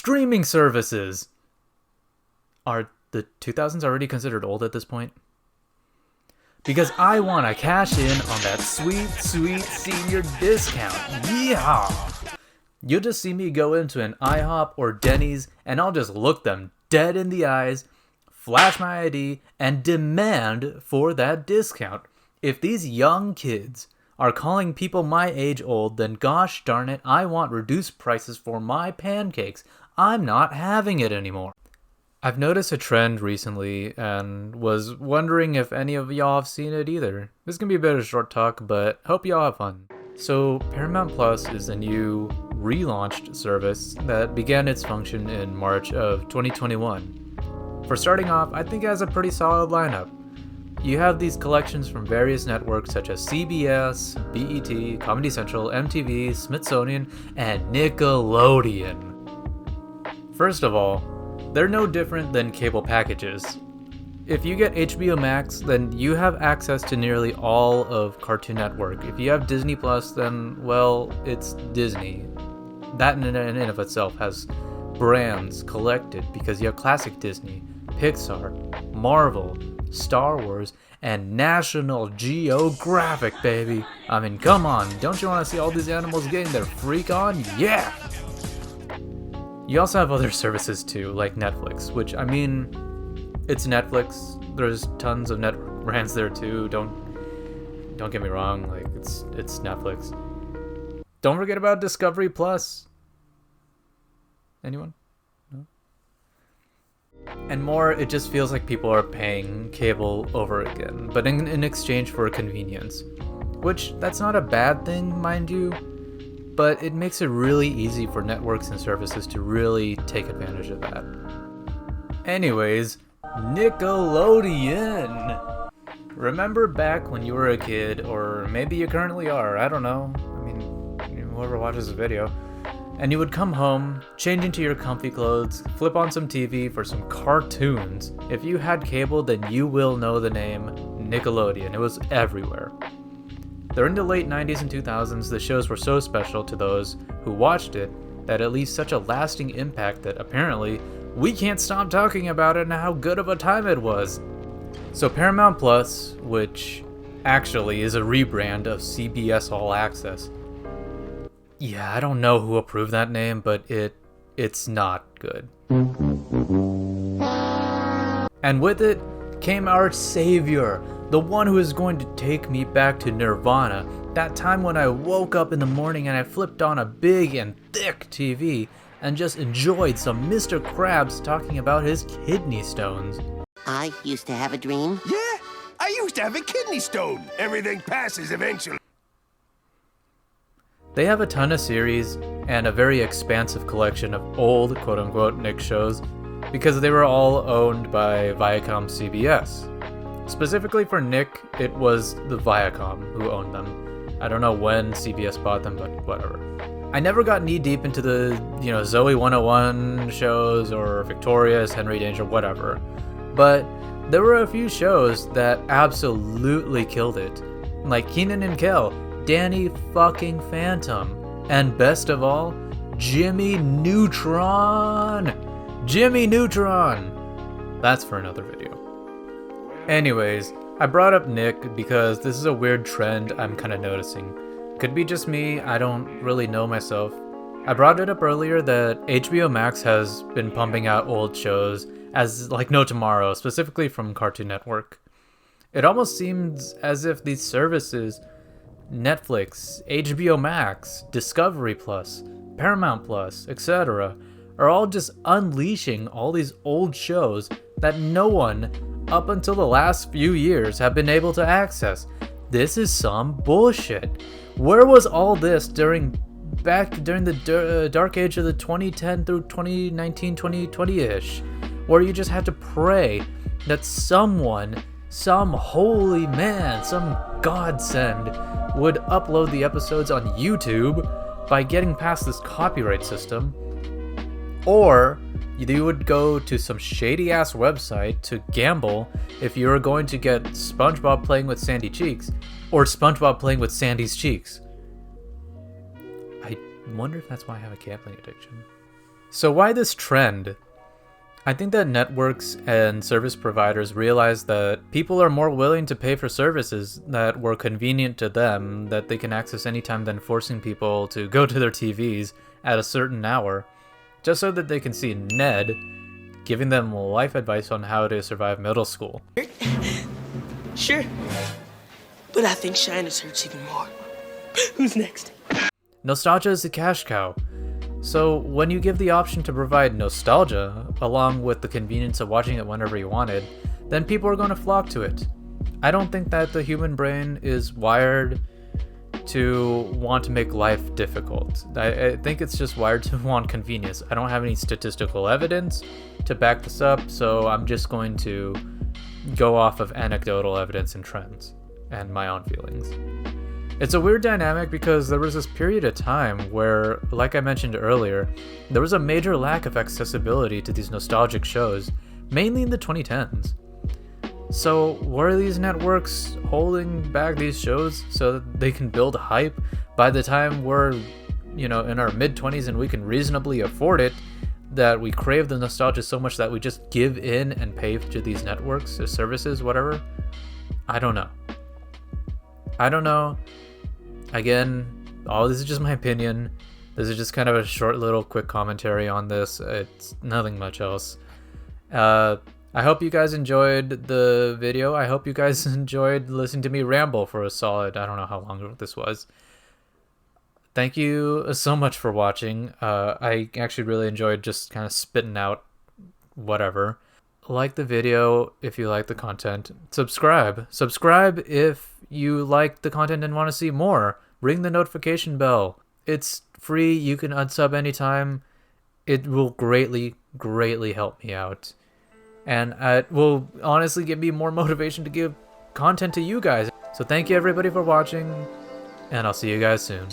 streaming services. Are the 2000s already considered old at this point? Because I want to cash in on that sweet, sweet senior discount. Yeah! You'll just see me go into an IHOP or Denny's and I'll just look them dead in the eyes, flash my ID, and demand for that discount. If these young kids are calling people my age old, then gosh darn it, I want reduced prices for my pancakes. I'm not having it anymore. I've noticed a trend recently and was wondering if any of y'all have seen it either. This can be a bit of a short talk, but hope y'all have fun. So Paramount Plus is a new relaunched service that began its function in March of 2021. For starting off, I think it has a pretty solid lineup. You have these collections from various networks such as CBS, BET, Comedy Central, MTV, Smithsonian, and Nickelodeon. First of all, they're no different than cable packages. If you get HBO Max, then you have access to nearly all of Cartoon Network. If you have Disney Plus, then, well, it's Disney. That in and of itself has brands collected because you have classic Disney, Pixar, Marvel, Star Wars, and National Geographic, baby. I mean, come on, don't you want to see all these animals getting their freak on? Yeah! You also have other services too, like Netflix, which, I mean, it's Netflix. There's tons of network brands there too. Don't get me wrong, like it's Netflix. Don't forget about Discovery Plus. Anyone? No? And more, it just feels like people are paying cable over again, but in exchange for convenience. Which, that's not a bad thing, mind you, but it makes it really easy for networks and services to really take advantage of that. Anyways, Nickelodeon! Remember back when you were a kid, or maybe you currently are, I don't know, I mean, whoever watches this video, and you would come home, change into your comfy clothes, flip on some TV for some cartoons. If you had cable, then you will know the name Nickelodeon. It was everywhere. During the late 90s and 2000s, the shows were so special to those who watched it that it leaves such a lasting impact that apparently we can't stop talking about it and how good of a time it was. So Paramount Plus, which actually is a rebrand of CBS All Access. Yeah, I don't know who approved that name, but it's not good. And with it came our savior, the one who is going to take me back to Nirvana, that time when I woke up in the morning and I flipped on a big and thick TV and just enjoyed some Mr. Krabs talking about his kidney stones. I used to have a dream. Yeah, I used to have a kidney stone. Everything passes eventually. They have a ton of series and a very expansive collection of old quote-unquote Nick shows because they were all owned by Viacom CBS. Specifically for Nick, it was the Viacom who owned them. I don't know when CBS bought them, but whatever. I never got knee-deep into the, Zoe 101 shows or Victorious, Henry Danger, whatever. But there were a few shows that absolutely killed it. Like Kenan and Kel, Danny fucking Phantom, and best of all, Jimmy Neutron! Jimmy Neutron! That's for another video. Anyways, I brought up Nick because this is a weird trend I'm kind of noticing. Could be just me, I don't really know myself. I brought it up earlier that HBO Max has been pumping out old shows as like no tomorrow, specifically from Cartoon Network. It almost seems as if these services, Netflix, HBO Max, Discovery Plus, Paramount Plus, etc., are all just unleashing all these old shows that no one, up until the last few years, have been able to access. This is some bullshit. Where was all this during the dark age of the 2010 through 2019, 2020-ish, where you just had to pray that someone, some holy man, some godsend, would upload the episodes on YouTube by getting past this copyright system, or you would go to some shady ass website to gamble if you were going to get SpongeBob playing with Sandy Cheeks, or SpongeBob playing with Sandy's cheeks. I wonder if that's why I have a gambling addiction. So why this trend? I think that networks and service providers realize that people are more willing to pay for services that were convenient to them, that they can access anytime, than forcing people to go to their TVs at a certain hour, just so that they can see Ned giving them life advice on how to survive middle school. Sure. But I think Shyness hurts even more. Who's next? Nostalgia is a cash cow. So when you give the option to provide nostalgia, along with the convenience of watching it whenever you wanted, then people are going to flock to it. I don't think that the human brain is wired to want to make life difficult. I think it's just wired to want convenience. I don't have any statistical evidence to back this up, so I'm just going to go off of anecdotal evidence and trends and my own feelings. It's a weird dynamic because there was this period of time where, like I mentioned earlier, there was a major lack of accessibility to these nostalgic shows, mainly in the 2010s. So were these networks holding back these shows so that they can build hype by the time we're, in our mid-20s and we can reasonably afford it, that we crave the nostalgia so much that we just give in and pay to these networks or services, whatever? I don't know. Again, all this is just my opinion. This is just kind of a short little quick commentary on this. It's nothing much else. I hope you guys enjoyed the video. I hope you guys enjoyed listening to me ramble for a solid, I don't know how long this was. Thank you so much for watching. I actually really enjoyed just kind of spitting out whatever. Like the video if you like the content. Subscribe if you like the content and want to see more. Ring the notification bell. It's free. You can unsub anytime. It will greatly help me out, and it will honestly give me more motivation to give content to you guys. So thank you everybody for watching, and I'll see you guys soon.